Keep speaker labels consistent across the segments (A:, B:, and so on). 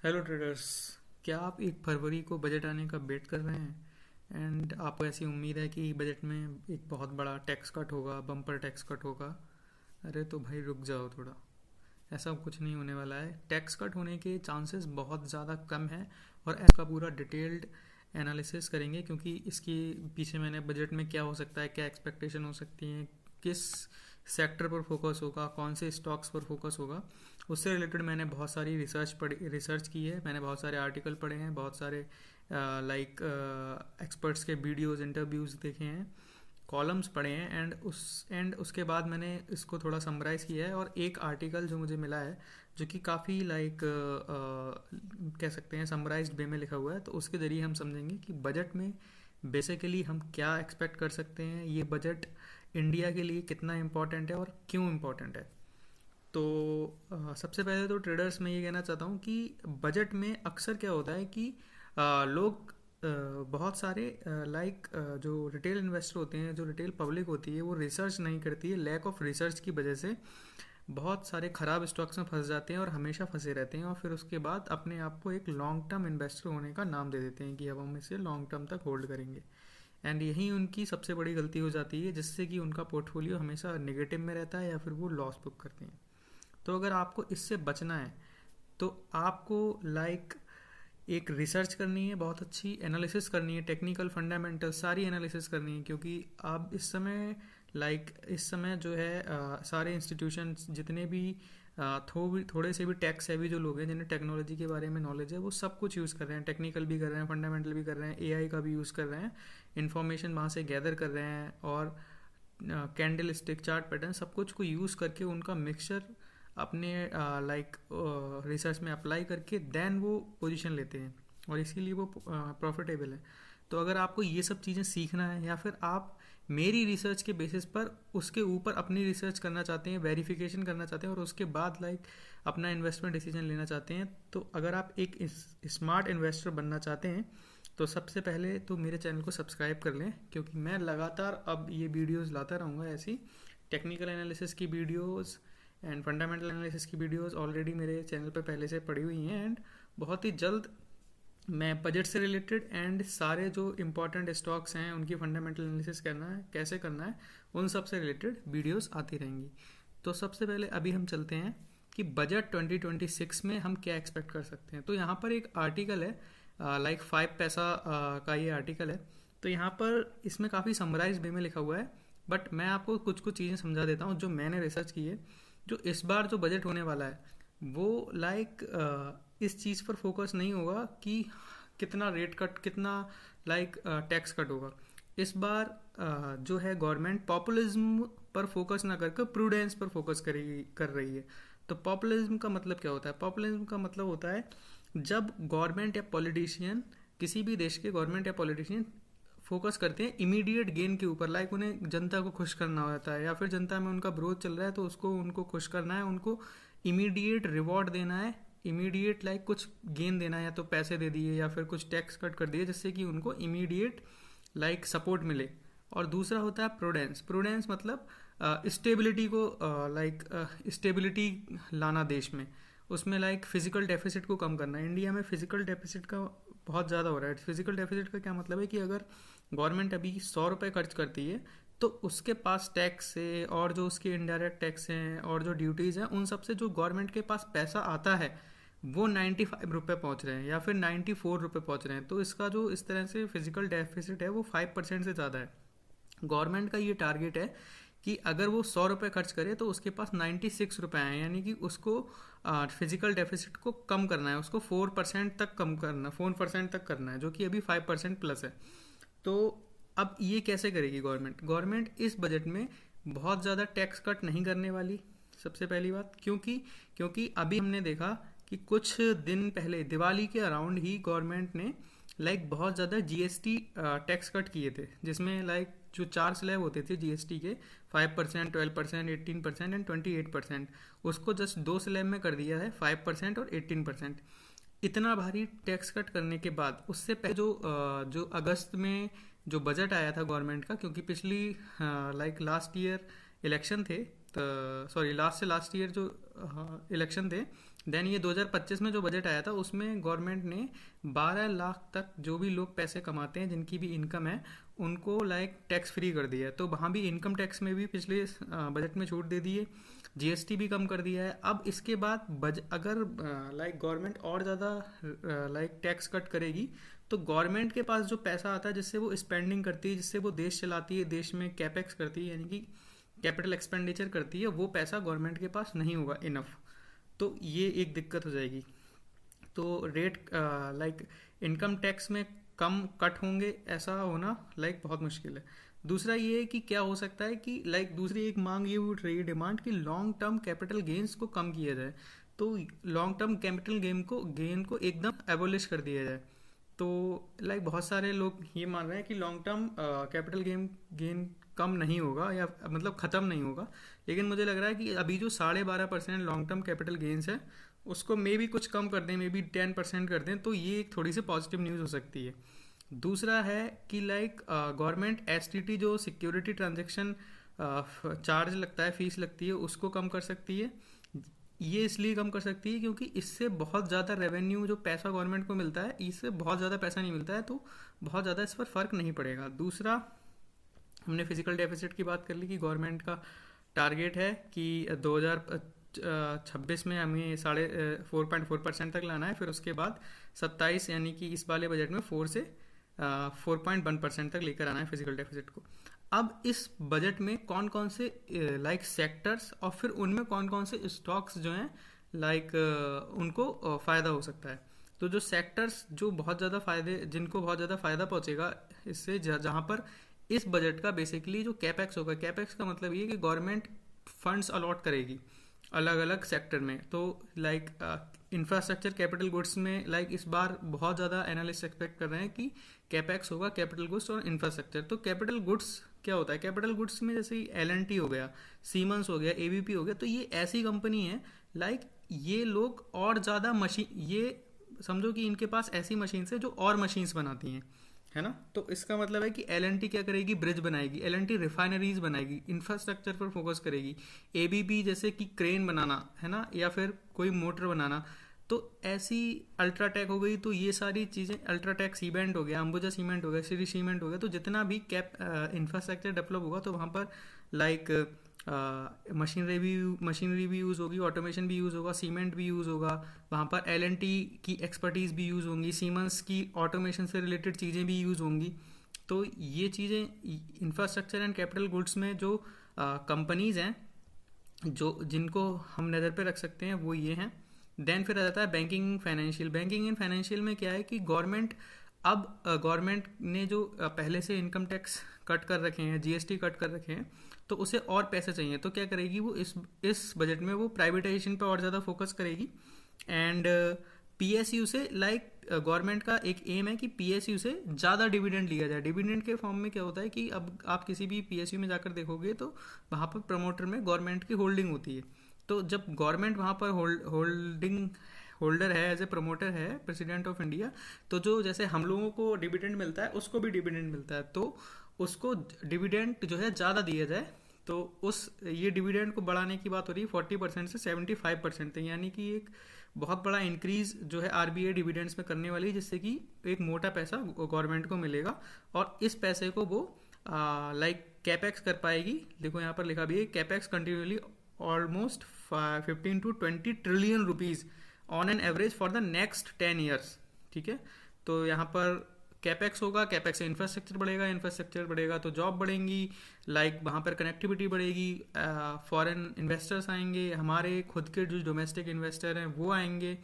A: Hello traders. क्या आप 1 फरवरी को बजट आने का वेट कर रहे हैं एंड आपको ऐसी उम्मीद है कि बजट में एक बहुत बड़ा टैक्स कट होगा, बम्पर टैक्स कट होगा? अरे तो भाई रुक जाओ थोड़ा। ऐसा कुछ नहीं होने वाला है। टैक्स कट होने के चांसेस बहुत ज़्यादा कम हैं और इसका पूरा डिटेल्ड एनालिसिस करेंगे, क्योंकि इसके पीछे मैंने बजट में क्या हो सकता है, क्या एक्सपेक्टेशन हो सकती हैं, किस सेक्टर पर फोकस होगा, कौन से स्टॉक्स पर फोकस होगा, उससे रिलेटेड मैंने बहुत सारी रिसर्च की है। मैंने बहुत सारे आर्टिकल पढ़े हैं, बहुत सारे एक्सपर्ट्स के वीडियोस, इंटरव्यूज़ देखे हैं, कॉलम्स पढ़े हैं एंड उसके बाद मैंने इसको थोड़ा समराइज़ किया है। और एक आर्टिकल जो मुझे मिला है जो कि काफ़ी कह सकते हैं समराइज्ड वे में लिखा हुआ है, तो उसके ज़रिए हम समझेंगे कि बजट में बेसिकली हम क्या एक्सपेक्ट कर सकते हैं, ये बजट इंडिया के लिए कितना इम्पोर्टेंट है और क्यों इम्पोर्टेंट है। तो सबसे पहले तो ट्रेडर्स में ये कहना चाहता हूँ कि बजट में अक्सर क्या होता है कि लोग बहुत सारे जो रिटेल इन्वेस्टर होते हैं, जो रिटेल पब्लिक होती है, वो रिसर्च नहीं करती है। लैक ऑफ रिसर्च की वजह से बहुत सारे ख़राब स्टॉक्स में फंस जाते हैं और हमेशा फंसे रहते हैं, और फिर उसके बाद अपने आप को एक लॉन्ग टर्म इन्वेस्टर होने का नाम दे देते हैं कि अब हम इसे लॉन्ग टर्म तक होल्ड करेंगे। एंड यही उनकी सबसे बड़ी गलती हो जाती है, जिससे कि उनका पोर्टफोलियो हमेशा नेगेटिव में रहता है या फिर वो लॉस बुक करते हैं। तो अगर आपको इससे बचना है तो आपको एक रिसर्च करनी है, बहुत अच्छी एनालिसिस करनी है, टेक्निकल फंडामेंटल सारी एनालिसिस करनी है, क्योंकि अब इस समय जो है सारे इंस्टीट्यूशंस जितने भी थोड़े से भी टैक्स हैवी जो लोग हैं, जिन्हें टेक्नोलॉजी के बारे में नॉलेज है, वो सब कुछ यूज़ कर रहे हैं। टेक्निकल भी कर रहे हैं, फंडामेंटल भी कर रहे हैं, एआई का भी यूज़ कर रहे हैं, इन्फॉर्मेशन वहाँ से गैदर कर रहे हैं, और कैंडल स्टिक चार्ट पैटर्न सब कुछ को यूज़ करके उनका मिक्सचर अपने रिसर्च में अप्लाई करके देन वो पोजीशन लेते हैं, और इसीलिए वो प्रॉफिटेबल है। तो अगर आपको ये सब चीज़ें सीखना है, या फिर आप मेरी रिसर्च के बेसिस पर उसके ऊपर अपनी रिसर्च करना चाहते हैं, वेरिफिकेशन करना चाहते हैं, और उसके बाद अपना इन्वेस्टमेंट डिसीजन लेना चाहते हैं, तो अगर आप एक स्मार्ट इन्वेस्टर बनना चाहते हैं तो सबसे पहले तो मेरे चैनल को सब्सक्राइब कर लें, क्योंकि मैं लगातार अब ये वीडियोस लाता रहूँगा। ऐसी टेक्निकल एनालिसिस की वीडियोस एंड फंडामेंटल एनालिसिस की वीडियोस ऑलरेडी मेरे चैनल पर पहले से पड़ी हुई हैं, एंड बहुत ही जल्द मैं बजट से रिलेटेड एंड सारे जो इम्पोर्टेंट स्टॉक्स हैं उनकी फंडामेंटल एनालिसिस करना है, कैसे करना है, उन सब से रिलेटेड वीडियोस आती रहेंगी। तो सबसे पहले अभी हम चलते हैं कि बजट 2026 में हम क्या एक्सपेक्ट कर सकते हैं। तो यहाँ पर एक आर्टिकल है, 5 पैसा का ये आर्टिकल है। तो यहाँ पर इसमें काफ़ी समराइज वे में लिखा हुआ है, बट मैं आपको कुछ कुछ चीज़ें समझा देता हूँ जो मैंने रिसर्च की है। जो इस बार जो बजट होने वाला है वो इस चीज़ पर फोकस नहीं होगा कि कितना रेट कट, कितना टैक्स कट होगा। इस बार जो है गवर्नमेंट पॉपुलिज्म पर फोकस ना करके प्रूडेंस पर फोकस कर रही है। तो पॉपुलिज्म का मतलब क्या होता है? पॉपुलिज्म का मतलब होता है जब गवर्नमेंट या पॉलिटिशियन, किसी भी देश के गवर्नमेंट या पॉलिटिशियन फोकस करते हैं इमीडिएट गेन के ऊपर, उन्हें जनता को खुश करना होता है, या फिर जनता में उनका विरोध चल रहा है तो उसको उनको खुश करना है, उनको इमीडिएट रिवॉर्ड देना है, इमीडिएट कुछ गेन देना है, या तो पैसे दे दिए या फिर कुछ टैक्स कट कर दिए, जिससे कि उनको इमीडिएट सपोर्ट मिले। और दूसरा होता है प्रूडेंस। प्रूडेंस मतलब स्टेबिलिटी को स्टेबिलिटी लाना देश में, उसमें फिजिकल डेफिसिट को कम करना। इंडिया में फिजिकल डेफिसिट का बहुत ज़्यादा हो रहा है। फिजिकल डेफिसिट का क्या मतलब है कि अगर गवर्नमेंट अभी 100 रुपये खर्च करती है तो उसके पास टैक्स से और जो उसके इनडायरेक्ट टैक्स हैं और जो ड्यूटीज़ हैं, उन सब से जो गवर्नमेंट के पास पैसा आता है वो 95 रुपये पहुँच रहे हैं या फिर 94 रुपये पहुँच रहे हैं। तो इसका जो इस तरह से फिजिकल डेफिसिट है वो 5% से ज़्यादा है। गवर्नमेंट का ये टारगेट है कि अगर वो 100 रुपये खर्च करे तो उसके पास 96 रुपये आए, यानी कि उसको फिजिकल डेफिसिट को कम करना है, उसको 4% तक कम करना, 4% तक करना है, जो कि अभी 5% प्लस है। तो अब ये कैसे करेगी गवर्नमेंट? गवर्नमेंट इस बजट में बहुत ज़्यादा टैक्स कट नहीं करने वाली, सबसे पहली बात। क्योंकि अभी हमने देखा कि कुछ दिन पहले दिवाली के अराउंड ही गवर्नमेंट ने बहुत ज़्यादा जीएसटी टैक्स कट किए थे, जिसमें जो 4 स्लैब होते थे जीएसटी के, 5%, 12%, 18% एंड 28%, उसको जस्ट 2 स्लैब में कर दिया है, 5% और 18%। इतना भारी टैक्स कट करने के बाद उससे पहले जो अगस्त में जो बजट आया था गवर्नमेंट का, क्योंकि पिछली लास्ट ईयर इलेक्शन थे, सॉरी लास्ट ईयर जो इलेक्शन थे, देन ये 2025 में जो बजट आया था उसमें गवर्नमेंट ने 12 लाख तक जो भी लोग पैसे कमाते हैं जिनकी भी इनकम है उनको लाइक टैक्स फ्री कर दिया है। तो वहाँ भी इनकम टैक्स में भी पिछले बजट में छूट दे दी है, जीएसटी भी कम कर दिया है। अब इसके बाद अगर लाइक गवर्नमेंट और ज़्यादा लाइक टैक्स कट करेगी तो गवर्नमेंट के पास जो पैसा आता है जिससे वो स्पेंडिंग करती है, जिससे वो देश चलाती है, देश में कैपेक्स करती है यानी कि कैपिटल एक्सपेंडिचर करती है, वो पैसा गवर्नमेंट के पास नहीं होगा इनफ। तो ये एक दिक्कत हो जाएगी। तो रेट लाइक इनकम टैक्स में कम कट होंगे ऐसा होना लाइक बहुत मुश्किल है। दूसरा ये है कि क्या हो सकता है कि लाइक दूसरी एक मांग ये उठ रही है, डिमांड, कि लॉन्ग टर्म कैपिटल गेन्स को कम किया जाए। तो लॉन्ग टर्म कैपिटल गेन को एकदम एबोलिश कर दिया जाए। तो लाइक बहुत सारे लोग ये मान रहे हैं कि लॉन्ग टर्म कैपिटल गेन कम नहीं होगा या मतलब ख़त्म नहीं होगा। लेकिन मुझे लग रहा है कि अभी जो 12.5% लॉन्ग टर्म कैपिटल गेन्स है उसको मे भी कुछ कम कर दें, मे बी 10% कर दें, तो ये एक थोड़ी सी पॉजिटिव न्यूज़ हो सकती है। दूसरा है कि लाइक गवर्नमेंट एसटीटी जो सिक्योरिटी ट्रांजैक्शन चार्ज लगता है, फीस लगती है, उसको कम कर सकती है। ये इसलिए कम कर सकती है क्योंकि इससे बहुत ज़्यादा रेवेन्यू जो पैसा गवर्नमेंट को मिलता है, इससे बहुत ज़्यादा पैसा नहीं मिलता है, तो बहुत ज़्यादा इस पर फ़र्क नहीं पड़ेगा। दूसरा, हमने फिजिकल डेफिसिट की बात कर ली कि गवर्नमेंट का टारगेट है कि 2026 में हमें 4.4% तक लाना है। फिर उसके बाद 27 यानी कि इस वाले बजट में 4 से 4.1% तक लेकर आना है फिजिकल डेफिसिट को। अब इस बजट में कौन कौन से लाइक सेक्टर्स और फिर उनमें कौन कौन से स्टॉक्स जो हैं लाइक उनको फ़ायदा हो सकता है। तो जो सेक्टर्स जो बहुत ज़्यादा जिनको बहुत ज़्यादा फ़ायदा पहुंचेगा इससे, जहाँ पर इस बजट का बेसिकली जो कैपेक्स होगा, कैपेक्स का मतलब ये कि गवर्नमेंट फंड्स अलॉट करेगी अलग अलग सेक्टर में। तो लाइक इंफ्रास्ट्रक्चर कैपिटल गुड्स में लाइक इस बार बहुत ज़्यादा एनालिस्ट एक्सपेक्ट कर रहे हैं कि कैपेक्स होगा कैपिटल गुड्स और इंफ्रास्ट्रक्चर। तो कैपिटल गुड्स क्या होता है? कैपिटल गुड्स में जैसे एलएनटी हो गया, सीमेंस हो गया, एबीपी हो गया, तो ये ऐसी कंपनी है लाइक ये लोग और ज़्यादा मशीन, ये समझो कि इनके पास ऐसी मशीन्स है जो और मशीन्स बनाती हैं, है ना। तो इसका मतलब है कि एलएनटी क्या करेगी? ब्रिज बनाएगी, एलएनटी रिफाइनरीज बनाएगी, इंफ्रास्ट्रक्चर पर फोकस करेगी। एबीबी जैसे कि क्रेन बनाना, है ना, या फिर कोई मोटर बनाना। तो ऐसी अल्ट्राटेक हो गई, तो ये सारी चीज़ें, अल्ट्राटेक सीमेंट हो गया, अंबुजा सीमेंट हो गया, श्री सीमेंट हो गया, तो जितना भी इंफ्रास्ट्रक्चर डेवलप होगा तो वहाँ पर लाइक मशीनरी भी यूज़ होगी, ऑटोमेशन भी यूज़ होगा, सीमेंट भी यूज़ होगा, वहाँ पर एलएनटी की एक्सपर्टीज़ भी यूज़ होंगी, सीमेंस की ऑटोमेशन से रिलेटेड चीज़ें भी यूज़ होंगी। तो ये चीज़ें इंफ्रास्ट्रक्चर एंड कैपिटल गुड्स में जो कंपनीज़ हैं जो जिनको हम नज़र पे रख सकते हैं वो ये हैं। देन फिर आ जाता है banking financial. Banking and financial में क्या है कि गवर्नमेंट ने जो पहले से इनकम टैक्स कट कर रखे हैं, जीएसटी कट कर रखे हैं, तो उसे और पैसे चाहिए। तो क्या करेगी वो इस बजट में वो प्राइवेटाइजेशन पे और ज़्यादा फोकस करेगी। एंड पीएसयू से लाइक गवर्नमेंट का एक एम है कि पीएसयू से ज़्यादा डिविडेंड लिया जाए। डिविडेंड के फॉर्म में क्या होता है कि अब आप किसी भी पीएसयू में जाकर देखोगे तो वहाँ पर प्रमोटर में गवर्नमेंट की होल्डिंग होती है। तो जब गवर्नमेंट वहाँ पर होल्डर है, एज ए प्रमोटर है, प्रेसिडेंट ऑफ इंडिया, तो जो जैसे हम लोगों को डिविडेंड मिलता है उसको भी डिविडेंड मिलता है, तो उसको डिविडेंड जो है ज़्यादा दिया जाए। तो ये डिविडेंड को बढ़ाने की बात हो रही है 40% से 75% तक, यानी कि एक बहुत बड़ा इंक्रीज जो है आरबीआई डिविडेंड्स में करने वाली है, जिससे कि एक मोटा पैसा गवर्नमेंट को मिलेगा और इस पैसे को वो लाइक कैपेक्स कर पाएगी। देखो यहाँ पर लिखा भी है capex continually almost 15 to 20 trillion rupees on an average for the next 10 years. ठीक है, तो यहाँ पर कैपेक्स होगा, कैपेक्स से इंफ्रास्ट्रक्चर बढ़ेगा, इंफ्रास्ट्रक्चर बढ़ेगा तो जॉब बढ़ेंगी, लाइक वहाँ पर कनेक्टिविटी बढ़ेगी, फॉरेन इन्वेस्टर्स आएंगे, हमारे खुद के जो डोमेस्टिक इन्वेस्टर हैं वो आएंगे,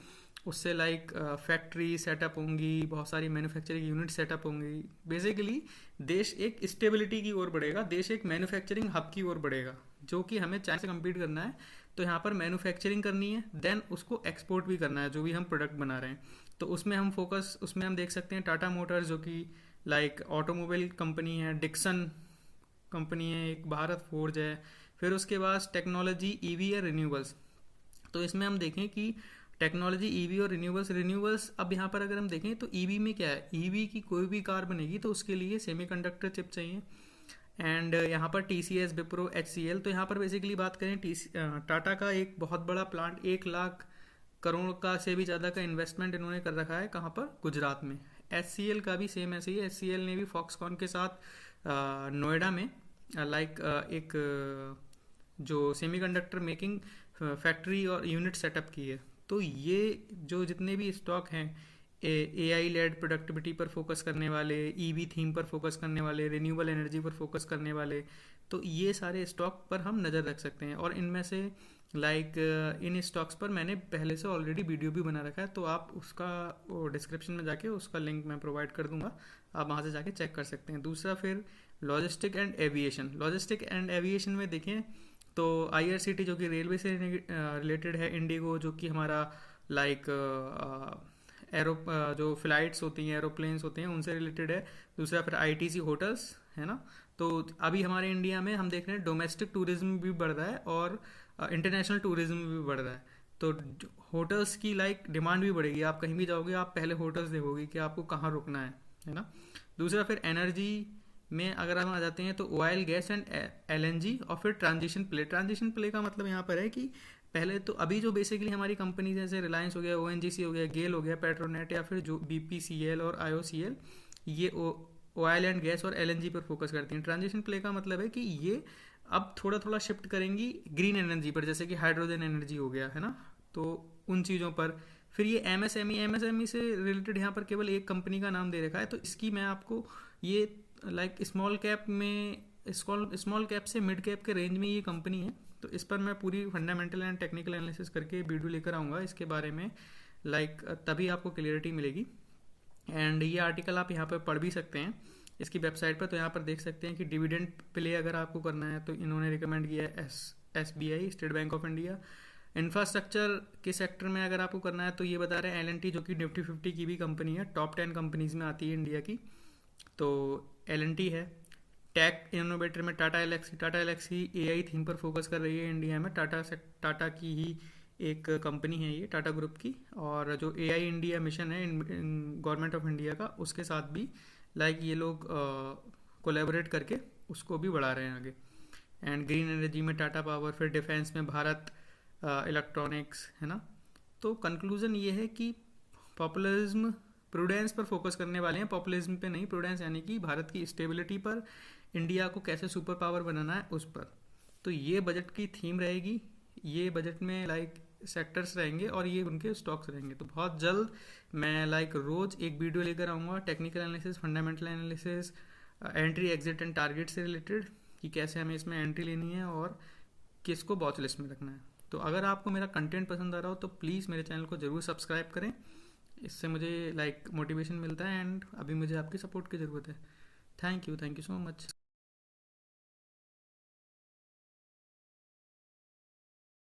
A: उससे लाइक फैक्ट्री सेटअप होंगी, बहुत सारी मैन्युफैक्चरिंग यूनिट सेटअप होंगी। बेसिकली देश एक स्टेबिलिटी की ओर बढ़ेगा, देश एक मैन्युफैक्चरिंग हब की ओर बढ़ेगा, जो कि हमें चाइना से कम्पीट करना है। तो यहाँ पर मैन्युफैक्चरिंग करनी है, देन उसको एक्सपोर्ट भी करना है जो भी हम प्रोडक्ट बना रहे हैं। तो उसमें हम देख सकते हैं टाटा मोटर्स जो कि लाइक ऑटोमोबाइल कंपनी है, डिक्सन कंपनी है, एक भारत फोर्ज है, फिर उसके बाद टेक्नोलॉजी, ईवी या रिन्यूएबल्स। तो इसमें हम देखें कि टेक्नोलॉजी, ईवी और रिन्यूएबल्स, अब यहाँ पर अगर हम देखें तो ईवी में क्या है, ईवी की कोई भी कार बनेगी तो उसके लिए सेमीकंडक्टर चिप चाहिए। एंड यहाँ पर टीसीएस, विप्रो, एचसीएल, तो यहाँ पर बेसिकली बात करें टाटा का एक बहुत बड़ा प्लांट 1 लाख करोड़ का से भी ज़्यादा का इन्वेस्टमेंट इन्होंने कर रखा है। कहाँ पर? गुजरात में। HCL का भी सेम ऐसे ही है। HCL ने भी फॉक्सकॉन के साथ नोएडा में एक जो सेमीकंडक्टर मेकिंग फैक्ट्री और यूनिट सेटअप की है। तो ये जो जितने भी स्टॉक हैं, AI लेड प्रोडक्टिविटी पर फोकस करने वाले, EV थीम पर फोकस करने वाले, रिन्यूएबल एनर्जी पर फोकस करने वाले, तो ये सारे स्टॉक पर हम नज़र रख सकते हैं। और इनमें से इन स्टॉक्स पर मैंने पहले से ऑलरेडी वीडियो भी बना रखा है, तो आप उसका वो डिस्क्रिप्शन में जाके उसका लिंक मैं प्रोवाइड कर दूंगा, आप वहाँ से जाके चेक कर सकते हैं। दूसरा फिर logistic and aviation. Logistic and aviation में देखें तो IRCT जो कि रेलवे से रिलेटेड है, इंडिगो जो कि हमारा लाइक एरो जो फ्लाइट्स होती हैं, एरोप्लेन्स होते हैं, उनसे रिलेटेड है। दूसरा फिर ITC होटल्स है ना। तो अभी हमारे इंडिया में हम देख रहे हैं डोमेस्टिक टूरिज्म भी बढ़ रहा है और इंटरनेशनल टूरिज्म भी बढ़ रहा है। तो होटल्स की डिमांड भी बढ़ेगी। आप कहीं भी जाओगे, आप पहले होटल्स देखोगे कि आपको कहाँ रुकना है ना। दूसरा फिर एनर्जी में अगर हम आ जाते हैं तो ऑयल, गैस एंड LNG, और फिर ट्रांजिशन प्ले। ट्रांजिशन प्ले का मतलब यहाँ पर है कि पहले तो अभी जो बेसिकली हमारी कंपनी जैसे रिलायंस हो गया, ONGC हो गया, गेल हो गया, पेट्रोनेट, या फिर जो BPCL और IOCL, ये ऑयल एंड गैस और LNG पर फोकस करती हैं। ट्रांजिशन प्ले का मतलब है कि ये अब थोड़ा थोड़ा शिफ्ट करेंगी ग्रीन एनर्जी पर, जैसे कि हाइड्रोजन एनर्जी हो गया है ना, तो उन चीज़ों पर। फिर ये MSME से रिलेटेड यहाँ पर केवल एक कंपनी का नाम दे रखा है, तो इसकी मैं आपको ये स्मॉल कैप में, स्मॉल कैप से मिड कैप के रेंज में ये कंपनी है। तो इस पर मैं पूरी फंडामेंटल एंड टेक्निकल एनालिसिस करके वीडियो लेकर आऊँगा इसके बारे में, तभी आपको क्लियरिटी मिलेगी। एंड ये आर्टिकल आप यहाँ पर पढ़ भी सकते हैं इसकी वेबसाइट पर। तो यहाँ पर देख सकते हैं कि डिविडेंड प्ले अगर आपको करना है तो इन्होंने रिकमेंड किया है SBI, state bank of India. Infrastructure के सेक्टर में अगर आपको करना है तो ये बता रहे हैं L&T, जो कि निफ्टी 50 की भी कंपनी है, टॉप 10 कंपनीज में आती है इंडिया की। तो L&T है। टेक इनोवेटर में टाटा एलेक्सी AI थीम पर फोकस कर रही है इंडिया में। टाटा की ही एक कंपनी है ये, टाटा ग्रुप की। और जो AI इंडिया मिशन है गवर्नमेंट ऑफ इंडिया का, उसके साथ भी ये लोग कोलैबोरेट करके उसको भी बढ़ा रहे हैं आगे। एंड ग्रीन एनर्जी में टाटा पावर, फिर डिफेंस में भारत इलेक्ट्रॉनिक्स है ना। तो कंक्लूजन ये है कि पॉपुलिज्म, प्रूडेंस पर फोकस करने वाले हैं, पॉपुलिज्म पे नहीं। प्रूडेंस यानी कि भारत की स्टेबिलिटी पर, इंडिया को कैसे सुपर पावर बनाना है उस पर। तो ये बजट की थीम रहेगी, ये बजट में सेक्टर्स रहेंगे और ये उनके स्टॉक्स रहेंगे। तो बहुत जल्द मैं रोज एक वीडियो लेकर आऊँगा, technical analysis, fundamental analysis, entry exit and target से रिलेटेड, कि कैसे हमें इसमें एंट्री लेनी है और किसको वॉच लिस्ट में रखना है। तो अगर आपको मेरा कंटेंट पसंद आ रहा हो तो प्लीज़ मेरे चैनल को ज़रूर सब्सक्राइब करें, इससे मुझे मोटिवेशन मिलता है। एंड अभी मुझे आपकी सपोर्ट की ज़रूरत है। Thank you so much.